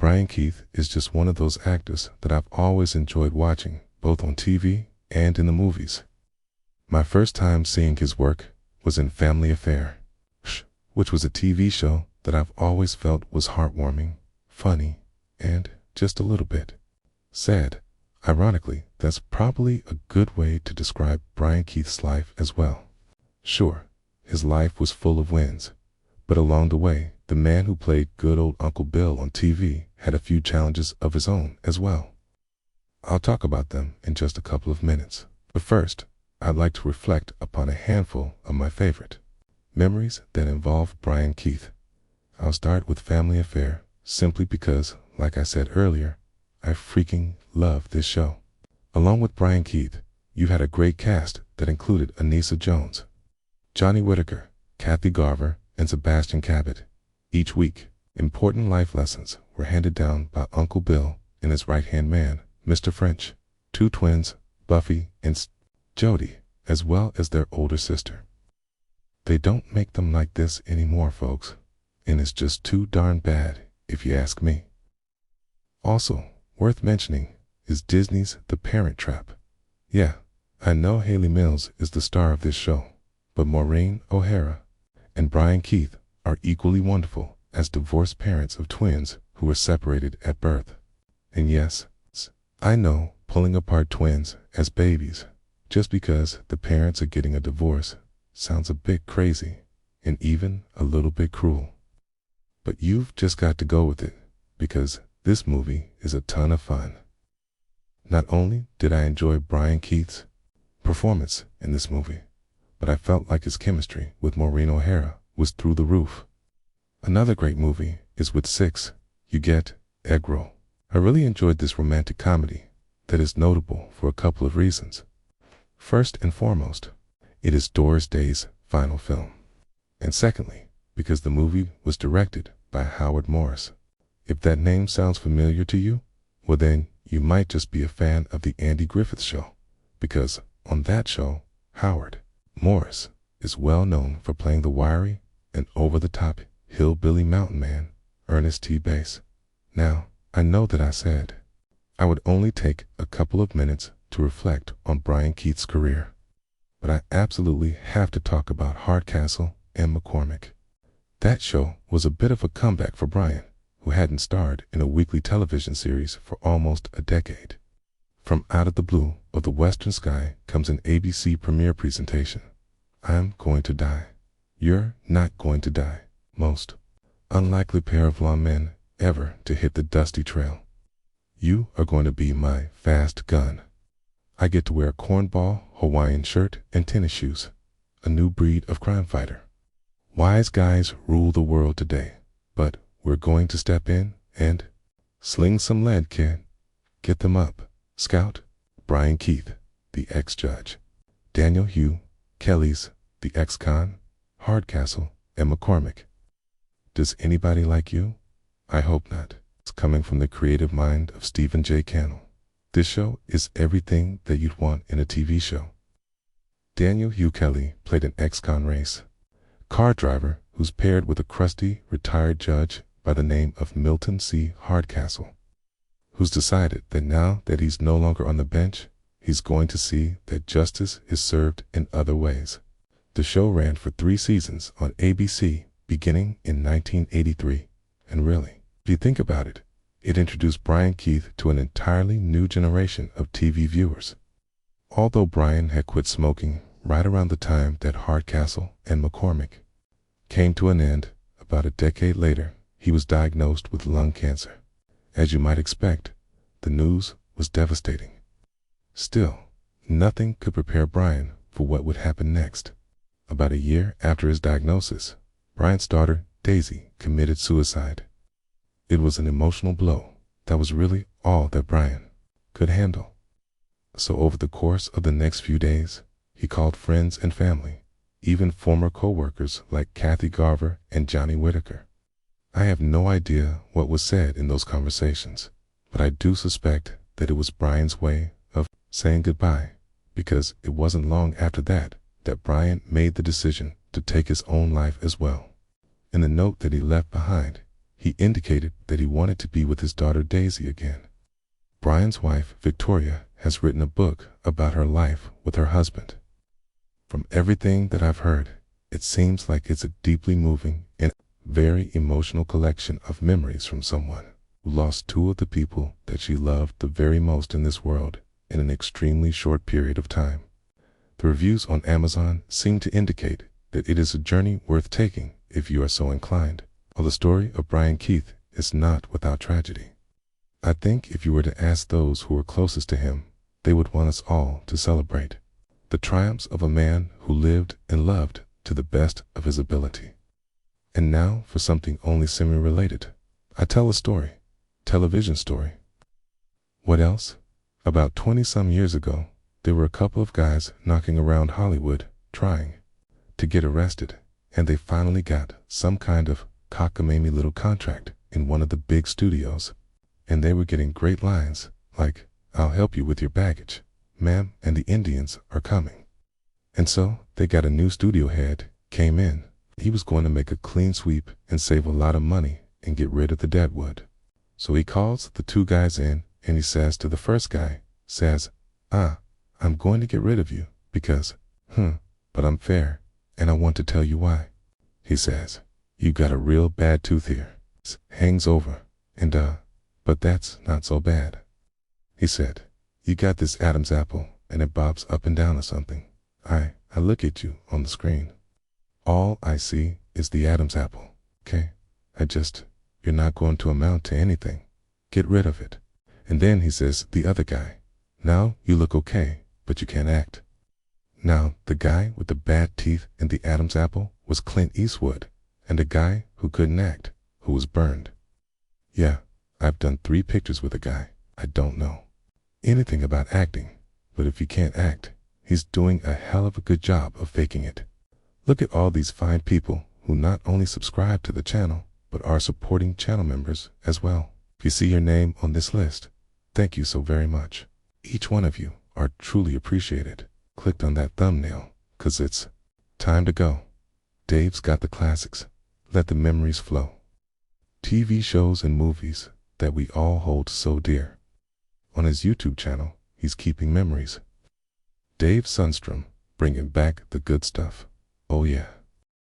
Brian Keith is just one of those actors that I've always enjoyed watching, both on TV and in the movies. My first time seeing his work was in Family Affair, which was a TV show that I've always felt was heartwarming, funny, and just a little bit sad. Ironically, that's probably a good way to describe Brian Keith's life as well. Sure, his life was full of wins, but along the way, the man who played good old Uncle Bill on TV had a few challenges of his own as well. I'll talk about them in just a couple of minutes, but first, I'd like to reflect upon a handful of my favorite memories that involve Brian Keith. I'll start with Family Affair simply because, like I said earlier, I freaking love this show. Along with Brian Keith, you had a great cast that included Anissa Jones, Johnny Whitaker, Kathy Garver, and Sebastian Cabot. Each week, important life lessons were handed down by Uncle Bill and his right-hand man, Mr. French, two twins, Buffy and Jody, as well as their older sister. They don't make them like this anymore, folks, and it's just too darn bad, if you ask me. Also, worth mentioning is Disney's The Parent Trap. Yeah, I know Hayley Mills is the star of this show, but Maureen O'Hara and Brian Keith are equally wonderful as divorced parents of twins who were separated at birth. And yes, I know pulling apart twins as babies just because the parents are getting a divorce sounds a bit crazy and even a little bit cruel. But you've just got to go with it because this movie is a ton of fun. Not only did I enjoy Brian Keith's performance in this movie, but I felt like his chemistry with Maureen O'Hara was through the roof. Another great movie is with Six, You Get Egg Roll. I really enjoyed this romantic comedy that is notable for a couple of reasons. First and foremost, it is Doris Day's final film. And secondly, because the movie was directed by Howard Morris. If that name sounds familiar to you, well then you might just be a fan of the Andy Griffith Show, because on that show, Howard Morris is well known for playing the wiry and over-the-top hillbilly mountain man, Ernest T. Bass. Now, I know that I said I would only take a couple of minutes to reflect on Brian Keith's career, but I absolutely have to talk about Hardcastle and McCormick. That show was a bit of a comeback for Brian, who hadn't starred in a weekly television series for almost a decade. From out of the blue of the western sky comes an ABC premiere presentation. I'm going to die. You're not going to die. Most unlikely pair of lawmen ever to hit the dusty trail. You are going to be my fast gun. I get to wear a cornball Hawaiian shirt and tennis shoes. A new breed of crime fighter. Wise guys rule the world today, but we're going to step in and sling some lead, kid. Get them up. Scout, Brian Keith, the ex-judge. Daniel Hugh Kelly's the ex-con, Hardcastle, and McCormick. Does anybody like you? I hope not. It's coming from the creative mind of Stephen J. Cannell. This show is everything that you'd want in a TV show. Daniel Hugh Kelly played an ex-con race car driver who's paired with a crusty, retired judge by the name of Milton C. Hardcastle, who's decided that now that he's no longer on the bench, he's going to see that justice is served in other ways. The show ran for 3 seasons on ABC, beginning in 1983, and really, if you think about it, it introduced Brian Keith to an entirely new generation of TV viewers. Although Brian had quit smoking right around the time that Hardcastle and McCormick came to an end, about a decade later, he was diagnosed with lung cancer. As you might expect, the news was devastating. Still, nothing could prepare Brian for what would happen next. About a year after his diagnosis, Brian's daughter, Daisy, committed suicide. It was an emotional blow that was really all that Brian could handle. So over the course of the next few days, he called friends and family, even former co-workers like Kathy Garver and Johnny Whitaker. I have no idea what was said in those conversations, but I do suspect that it was Brian's way of saying goodbye, because it wasn't long after that Brian made the decision to take his own life as well. In the note that he left behind, he He indicated that he wanted to be with his daughter Daisy again. Brian's wife, Victoria, has written a book about her life with her husband. From everything that I've heard, it seems like it's a deeply moving and very emotional collection of memories from someone who lost two of the people that she loved the very most in this world in an extremely short period of time. The reviews on Amazon seem to indicate that it is a journey worth taking if you are so inclined. While the story of Brian Keith is not without tragedy. I think if you were to ask those who were closest to him, they would want us all to celebrate the triumphs of a man who lived and loved to the best of his ability. And now for something only semi-related. I tell a story, television story. What else? About 20-some years ago, there were a couple of guys knocking around Hollywood trying to get arrested, and they finally got some kind of cockamamie little contract in one of the big studios, and they were getting great lines like, "I'll help you with your baggage, ma'am, and the Indians are coming." And so they got a new studio head, came in. He was going to make a clean sweep and save a lot of money and get rid of the deadwood. So he calls the two guys in and he says to the first guy, I'm going to get rid of you because, but I'm fair and I want to tell you why. He says, "You got a real bad tooth here. It hangs over, and but that's not so bad." He said, "You got this Adam's apple, and it bobs up and down or something. I look at you on the screen. All I see is the Adam's apple, okay? You're not going to amount to anything. Get rid of it." And then he says, the other guy, "Now you look okay, but you can't act." Now, the guy with the bad teeth and the Adam's apple was Clint Eastwood, and a guy who couldn't act, who was burned. Yeah, I've done 3 pictures with a guy. I don't know anything about acting, but if he can't act, he's doing a hell of a good job of faking it. Look at all these fine people who not only subscribe to the channel, but are supporting channel members as well. If you see your name on this list, thank you so very much. Each one of you are truly appreciated. Clicked on that thumbnail, 'cause it's time to go. Dave's got the classics. Let the memories flow. TV shows and movies that we all hold so dear. On his YouTube channel, he's keeping memories. Dave Sundstrom, bringing back the good stuff. Oh yeah.